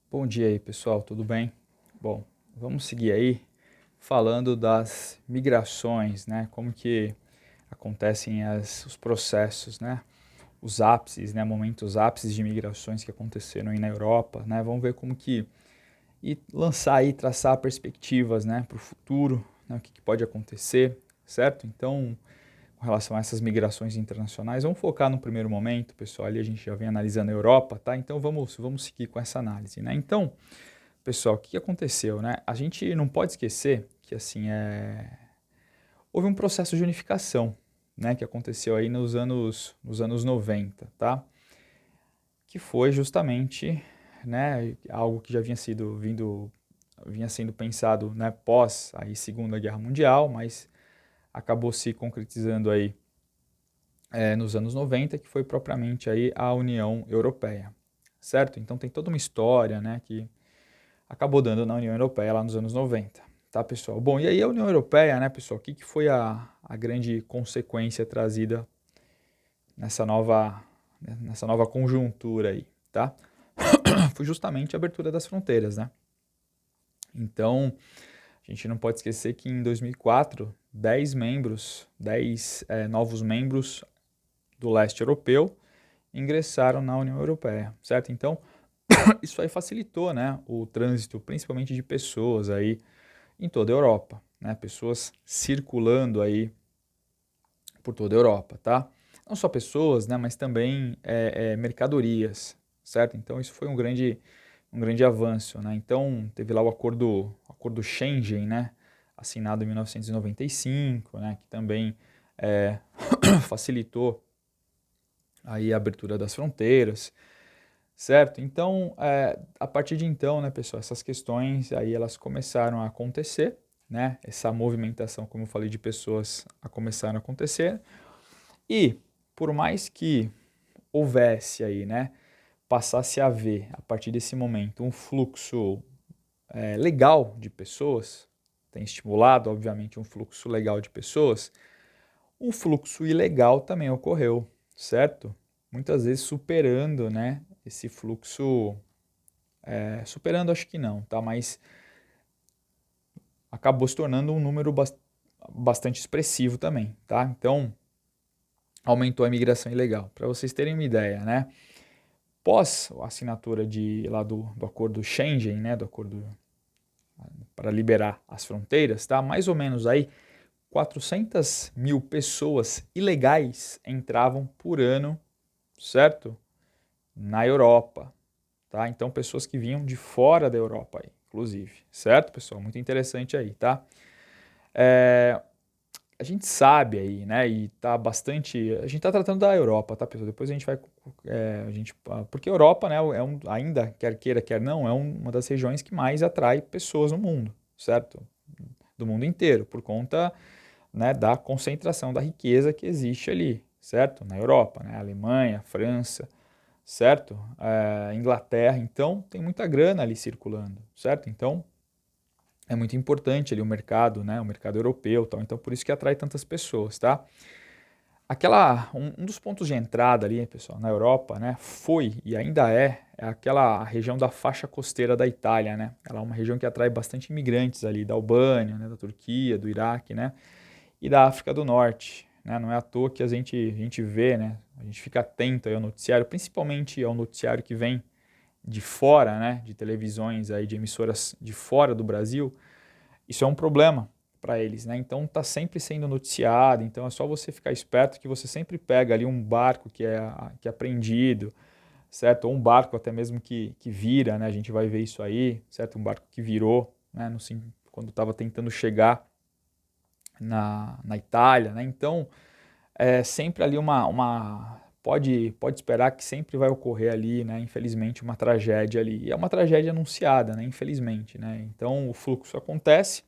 Bom dia aí, pessoal, tudo bem? Bom, vamos seguir aí falando das migrações, né? Como que acontecem os processos, né? Os ápices, né? Momentos ápices de migrações que aconteceram aí na Europa, né? Vamos ver como que e lançar aí, traçar perspectivas, né? Para o futuro, né? O que pode acontecer, certo? Então, com relação a essas migrações internacionais, vamos focar no primeiro momento, pessoal. Ali a gente já vem analisando a Europa, tá? Então vamos seguir com essa análise, né? Então pessoal, o que aconteceu, né? A gente não pode esquecer que assim houve um processo de unificação, né, que aconteceu aí nos anos 90, tá? Que foi justamente, né, algo que já vinha sendo pensado, né, pós aí Segunda Guerra Mundial, mas acabou se concretizando aí nos anos 90, que foi propriamente aí a União Europeia, certo? Então tem toda uma história, né, que acabou dando na União Europeia lá nos anos 90, tá, pessoal? Bom, e aí a União Europeia, né, pessoal, o que foi a grande consequência trazida nessa nova conjuntura aí, tá? Foi justamente a abertura das fronteiras, né? Então, a gente não pode esquecer que em 2004, 10 novos membros do leste europeu ingressaram na União Europeia, certo? Então, isso aí facilitou, né, o trânsito, principalmente de pessoas aí em toda a Europa, né? Pessoas circulando aí por toda a Europa, tá? Não só pessoas, né, mas também mercadorias, certo? Então isso foi um grande avanço, né? Então teve lá o acordo Schengen, né, assinado em 1995, né, que também é, facilitou aí a abertura das fronteiras, certo? Então, a partir de então, né, pessoal, essas questões aí elas começaram a acontecer, né? Essa movimentação, como eu falei, de pessoas começaram a acontecer. E por mais que houvesse aí, né, passasse a haver a partir desse momento um fluxo legal de pessoas, tem estimulado, obviamente, um fluxo legal de pessoas, um fluxo ilegal também ocorreu, certo? Muitas vezes superando, né, esse fluxo. Superando acho que não, tá? Mas acabou se tornando um número bastante expressivo também, tá? Então, aumentou a imigração ilegal. Para vocês terem uma ideia, né? Pós a assinatura lá do acordo Schengen, né? Do acordo para liberar as fronteiras, tá? Mais ou menos aí 400 mil pessoas ilegais entravam por ano, certo? Na Europa, tá? Então, pessoas que vinham de fora da Europa aí, inclusive, certo, pessoal? Muito interessante aí, tá? É, a gente sabe aí, né, e tá bastante. A gente tá tratando da Europa, tá, pessoal? Depois a gente vai. Porque a Europa, né, ainda, quer queira, quer não, é uma das regiões que mais atrai pessoas no mundo, certo? Do mundo inteiro, por conta, né, da concentração da riqueza que existe ali, certo? Na Europa, né? Alemanha, França, certo? Inglaterra, então tem muita grana ali circulando, certo? Então é muito importante ali o mercado, né? O mercado europeu, tal. Então por isso que atrai tantas pessoas, tá? Um dos pontos de entrada ali, pessoal, na Europa, né, foi e ainda é aquela região da faixa costeira da Itália, né? Ela é uma região que atrai bastante imigrantes ali da Albânia, né, da Turquia, do Iraque, né, e da África do Norte, né? Não é à toa que a gente vê, né? A gente fica atento aí ao noticiário, principalmente ao noticiário que vem de fora, né, de televisões aí, de emissoras de fora do Brasil. Isso é um problema para eles, né? Então está sempre sendo noticiado, então é só você ficar esperto que você sempre pega ali um barco que é apreendido, certo? Ou um barco até mesmo que vira, né? A gente vai ver isso aí, certo? Um barco que virou, né? Quando estava tentando chegar na Itália, né? Então é sempre ali pode esperar que sempre vai ocorrer ali, né? Infelizmente uma tragédia ali. E é uma tragédia anunciada, né? Infelizmente, né? Então o fluxo acontece,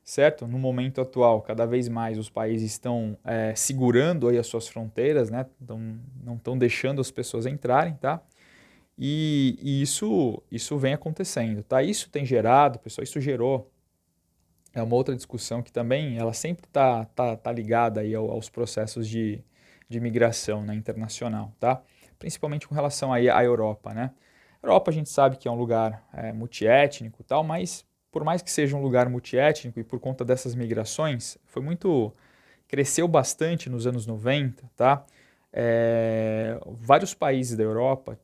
certo? No momento atual, cada vez mais os países estão segurando aí as suas fronteiras, né? Então, não estão deixando as pessoas entrarem, tá? E isso vem acontecendo, tá? Isso tem gerado, pessoal, isso gerou uma outra discussão que também ela sempre tá ligada aí aos processos de migração, né, internacional, tá? Principalmente com relação aí à Europa, né? Europa a gente sabe que é um lugar multiétnico e tal, mas por mais que seja um lugar multiétnico e por conta dessas migrações, cresceu bastante nos anos 90, tá? Vários países da Europa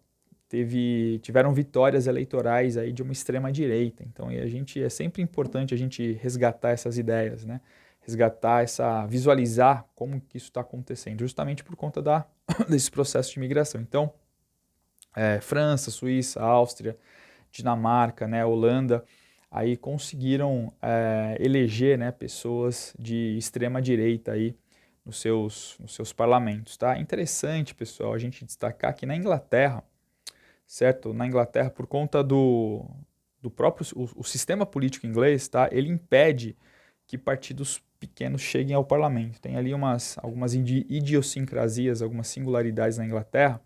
tiveram vitórias eleitorais aí de uma extrema direita. Então, é sempre importante a gente resgatar essas ideias, né? Visualizar como que isso está acontecendo, justamente por conta desse processo de migração. Então, França, Suíça, Áustria, Dinamarca, né, Holanda, aí conseguiram eleger, né, pessoas de extrema direita aí nos seus parlamentos, tá? Interessante, pessoal, a gente destacar que na Inglaterra, certo? Na Inglaterra, por conta do próprio o sistema político inglês, tá? Ele impede que partidos pequenos cheguem ao parlamento. Tem ali algumas idiosincrasias, algumas singularidades na Inglaterra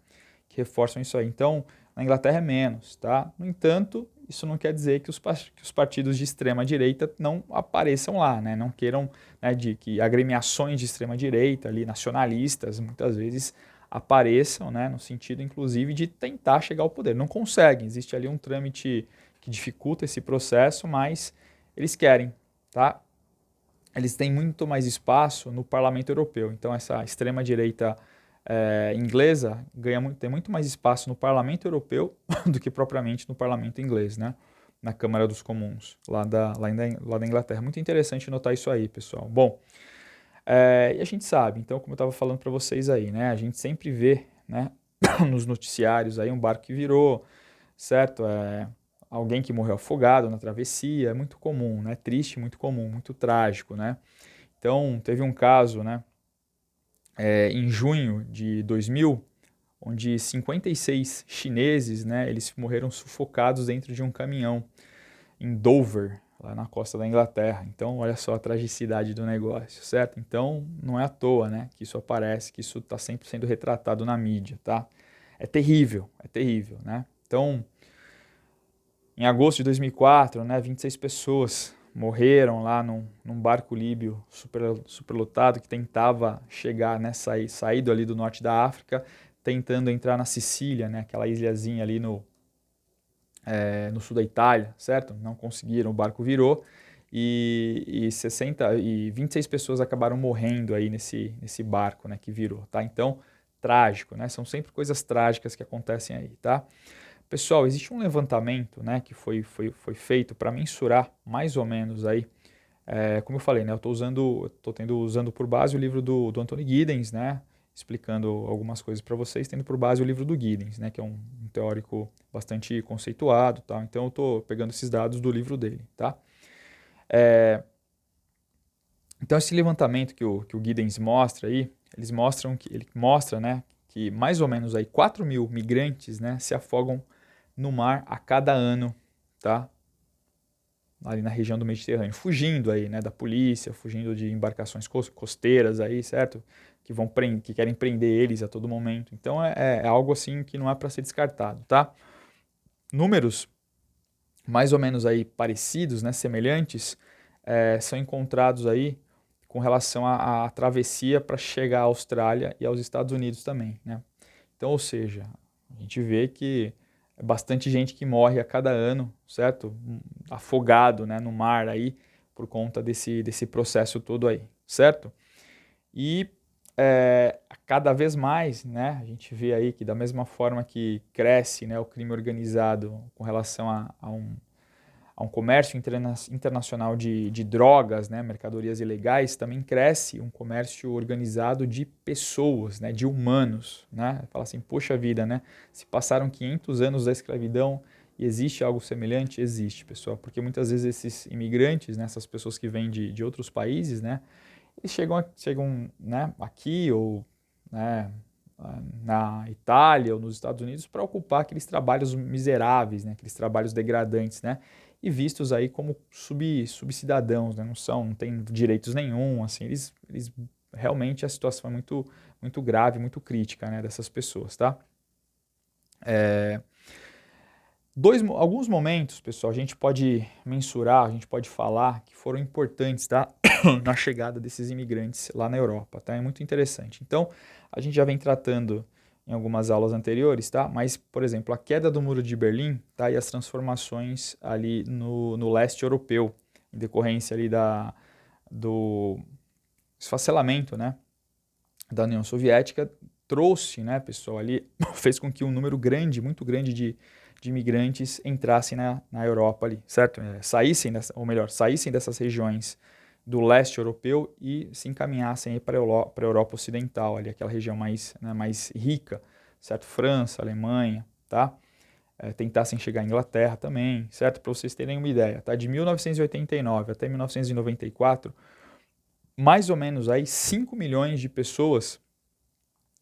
que reforçam isso aí. Então, na Inglaterra é menos, tá? No entanto, isso não quer dizer que os partidos de extrema direita não apareçam lá, né? Não queiram, né, que agremiações de extrema direita ali, nacionalistas, muitas vezes apareçam, né, no sentido inclusive de tentar chegar ao poder. Não conseguem, existe ali um trâmite que dificulta esse processo, mas eles querem, tá? Eles têm muito mais espaço no Parlamento Europeu. Então essa extrema direita inglesa tem muito mais espaço no Parlamento Europeu do que propriamente no Parlamento inglês, né? Na Câmara dos Comuns, lá da Inglaterra. Muito interessante notar isso aí, pessoal. Bom, e a gente sabe, então, como eu estava falando para vocês aí, né? A gente sempre vê, né, nos noticiários aí um barco que virou, certo? Alguém que morreu afogado na travessia, é muito comum, né? Triste, muito comum, muito trágico, né? Então, teve um caso, né, em junho de 2000, onde 56 chineses, né, eles morreram sufocados dentro de um caminhão em Dover, lá na costa da Inglaterra. Então, olha só a tragicidade do negócio, certo? Então, não é à toa, né, que isso aparece, que isso está sempre sendo retratado na mídia, tá? É terrível, né? Então, em agosto de 2004, né, 26 pessoas morreram lá num barco líbio superlotado que tentava chegar, né, saído ali do norte da África, tentando entrar na Sicília, né, aquela ilhazinha ali no sul da Itália, certo? Não conseguiram, o barco virou e 26 pessoas acabaram morrendo aí nesse barco, né, que virou, tá? Então, trágico, né? São sempre coisas trágicas que acontecem aí, tá? Pessoal, existe um levantamento, né, que foi feito para mensurar mais ou menos aí, como eu falei, né, eu estou usando por base o livro do Anthony Giddens, né, explicando algumas coisas para vocês, tendo por base o livro do Giddens, né, que é um teórico bastante conceituado, tá? Então eu estou pegando esses dados do livro dele, tá? Então esse levantamento que o Giddens mostra aí, ele mostra, né, que mais ou menos aí 4 mil migrantes, né, se afogam no mar a cada ano, tá? Ali na região do Mediterrâneo, fugindo aí, né, da polícia, fugindo de embarcações costeiras aí, certo? Que querem prender eles a todo momento. Então é algo assim que não é para ser descartado, tá? Números mais ou menos aí parecidos, né, semelhantes, são encontrados aí com relação à travessia para chegar à Austrália e aos Estados Unidos também, né? Então, ou seja, a gente vê que é bastante gente que morre a cada ano, certo? Afogado, né, no mar aí, por conta desse processo todo aí, certo? E cada vez mais, né, a gente vê aí que da mesma forma que cresce, né, o crime organizado com relação a um comércio internacional de drogas, né, mercadorias ilegais, também cresce um comércio organizado de pessoas, né, de humanos, né? Fala assim, poxa vida, né? Se passaram 500 anos da escravidão e existe algo semelhante? Existe, pessoal, porque muitas vezes esses imigrantes, né, essas pessoas que vêm de outros países, né, eles chegam, né, aqui ou, né, na Itália ou nos Estados Unidos para ocupar aqueles trabalhos miseráveis, né, aqueles trabalhos degradantes, né, e vistos aí como subcidadãos, né, não têm direitos nenhum, assim, eles realmente a situação é muito, muito grave, muito crítica, né, dessas pessoas, tá? Alguns momentos, pessoal, a gente pode mensurar, a gente pode falar que foram importantes, tá? Na chegada desses imigrantes lá na Europa, tá? É muito interessante. Então, a gente já vem tratando em algumas aulas anteriores, tá? Mas, por exemplo, a queda do Muro de Berlim, tá? E as transformações ali no leste europeu, em decorrência ali do esfacelamento, né, da União Soviética, trouxe, né, pessoal, ali, fez com que um número grande, muito grande de imigrantes entrassem na Europa ali, certo? Saíssem dessas regiões do leste europeu e se encaminhassem para a Europa Ocidental, ali, aquela região mais, né, mais rica, certo? França, Alemanha, tá? Tentassem chegar à Inglaterra também, certo? Para vocês terem uma ideia, tá? De 1989 até 1994, mais ou menos aí 5 milhões de pessoas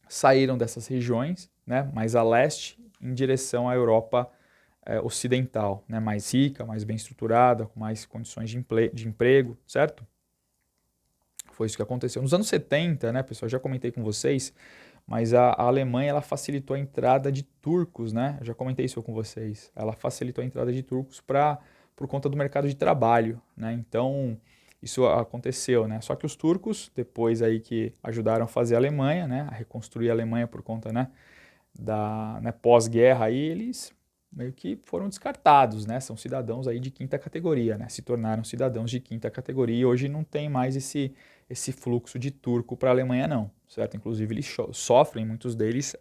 saíram dessas regiões, né, mais a leste, em direção à Europa ocidental, né, mais rica, mais bem estruturada, com mais condições de emprego, certo? Foi isso que aconteceu. Nos anos 70, né, pessoal, já comentei com vocês, mas a Alemanha ela facilitou a entrada de turcos, né? Eu já comentei isso com vocês. Ela facilitou a entrada de turcos por conta do mercado de trabalho, né? Então, isso aconteceu, né? Só que os turcos, depois aí que ajudaram a fazer a Alemanha, né, a reconstruir a Alemanha por conta, né, né, pós-guerra aí, eles meio que foram descartados, né? São cidadãos aí de quinta categoria, né? Se tornaram cidadãos de quinta categoria e hoje não tem mais esse fluxo de turco para a Alemanha não, certo? Inclusive eles sofrem, muitos deles,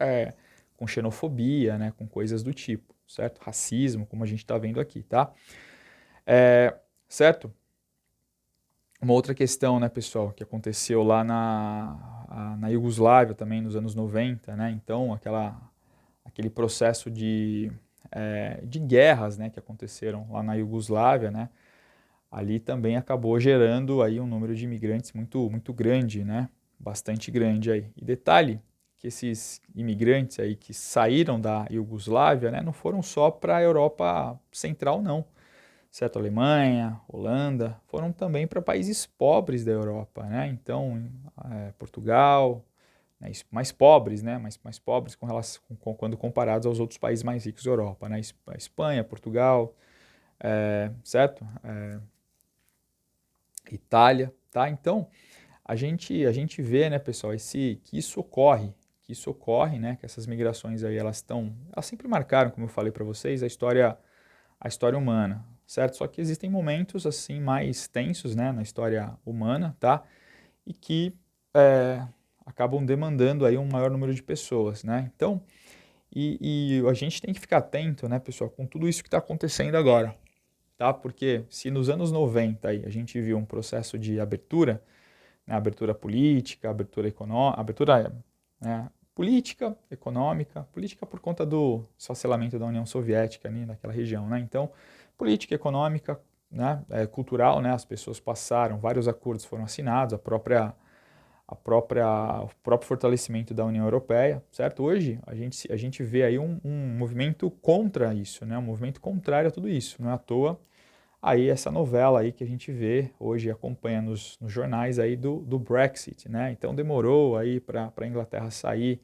com xenofobia, né? Com coisas do tipo, certo? Racismo, como a gente está vendo aqui, tá? Certo? Uma outra questão, né, pessoal, que aconteceu lá na Iugoslávia também nos anos 90, né? Então, aquele processo de guerras, né, que aconteceram lá na Iugoslávia, né? Ali também acabou gerando aí um número de imigrantes muito, muito grande, né? Bastante grande aí. E detalhe que esses imigrantes aí que saíram da Iugoslávia, né, não foram só para a Europa Central, não. Certo? Alemanha, Holanda, foram também para países pobres da Europa, né? Então, Portugal, né, mais pobres, né? Mais pobres com relação, quando comparados aos outros países mais ricos da Europa, né? Espanha, Portugal, certo? Itália, tá? Então, a gente vê, né, pessoal, que isso ocorre, né? Que essas migrações aí, elas sempre marcaram, como eu falei para vocês, a história humana, certo? Só que existem momentos assim mais tensos, né, na história humana, tá? E que acabam demandando aí um maior número de pessoas, né? Então, e a gente tem que ficar atento, né, pessoal, com tudo isso que está acontecendo agora, tá? Porque se nos anos 90 aí, a gente viu um processo de abertura, né, abertura política, abertura econômica, né, política por conta do esfacelamento da União Soviética ali naquela região, né? Então, política econômica, né, cultural, né, as pessoas passaram, vários acordos foram assinados, o próprio fortalecimento da União Europeia, certo? Hoje a gente vê aí um movimento contra isso, né, um movimento contrário a tudo isso, não é à toa aí essa novela aí que a gente vê hoje, acompanha nos jornais aí do Brexit, né? Então demorou aí para a Inglaterra sair,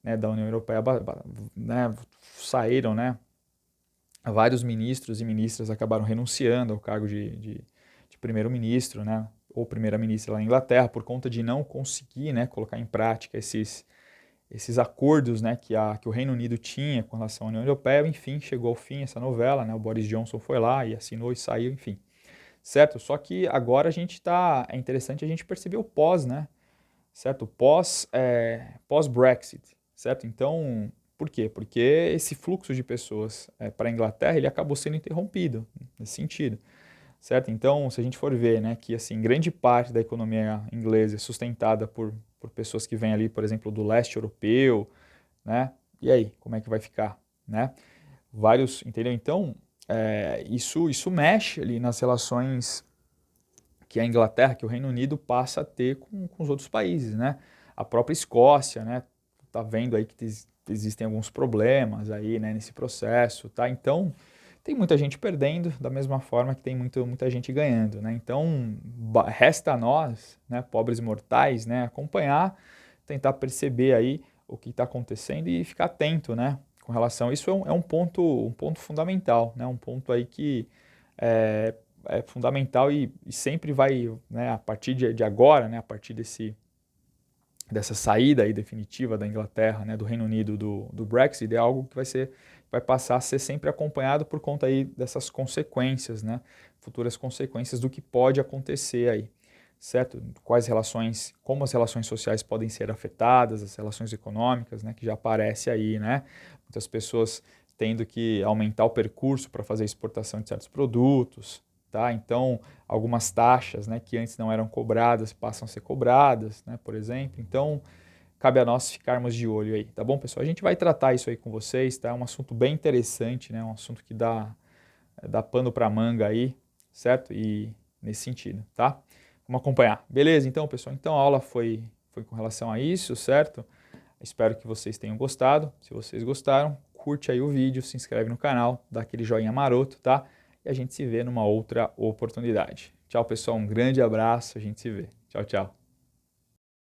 né, da União Europeia, né, saíram, né, vários ministros e ministras acabaram renunciando ao cargo de primeiro-ministro, né, ou primeira-ministra lá na Inglaterra, por conta de não conseguir, né, colocar em prática esses acordos, né, que o Reino Unido tinha com relação à União Europeia. Enfim, chegou ao fim essa novela, né, o Boris Johnson foi lá e assinou e saiu, enfim, certo? Só que agora é interessante a gente perceber o pós, né, certo? Pós-Brexit, certo? Então, por quê? Porque esse fluxo de pessoas para a Inglaterra, ele acabou sendo interrompido nesse sentido, certo? Então, se a gente for ver, né, que assim, grande parte da economia inglesa é sustentada por pessoas que vêm ali, por exemplo, do leste europeu, né? E aí, como é que vai ficar, né? Entendeu? Então, isso mexe ali nas relações que a Inglaterra, que o Reino Unido passa a ter com os outros países, né? A própria Escócia, né? Tá vendo aí que existem alguns problemas aí, né, nesse processo, tá? Então, tem muita gente perdendo, da mesma forma que tem muita gente ganhando, né? Então, resta a nós, né, pobres mortais, né, acompanhar, tentar perceber aí o que está acontecendo e ficar atento, né, com relação a isso. É um ponto fundamental, né, um ponto aí que é fundamental e sempre vai, né, a partir de agora, né, a partir dessa saída aí definitiva da Inglaterra, né, do Reino Unido do Brexit, é algo que vai passar a ser sempre acompanhado por conta aí dessas consequências, né, futuras consequências do que pode acontecer aí, certo? Quais relações, como as relações sociais podem ser afetadas, as relações econômicas, né, que já aparece aí, né, muitas pessoas tendo que aumentar o percurso para fazer exportação de certos produtos, tá? Então, algumas taxas, né, que antes não eram cobradas passam a ser cobradas, né, por exemplo. Então, cabe a nós ficarmos de olho aí, tá bom, pessoal? A gente vai tratar isso aí com vocês, tá? É um assunto bem interessante, né? Um assunto que dá pano para manga aí, certo? E nesse sentido, tá? Vamos acompanhar. Beleza, então, pessoal? Então, a aula foi com relação a isso, certo? Espero que vocês tenham gostado. Se vocês gostaram, curte aí o vídeo, se inscreve no canal, dá aquele joinha maroto, tá? E a gente se vê numa outra oportunidade. Tchau, pessoal. Um grande abraço. A gente se vê. Tchau, tchau.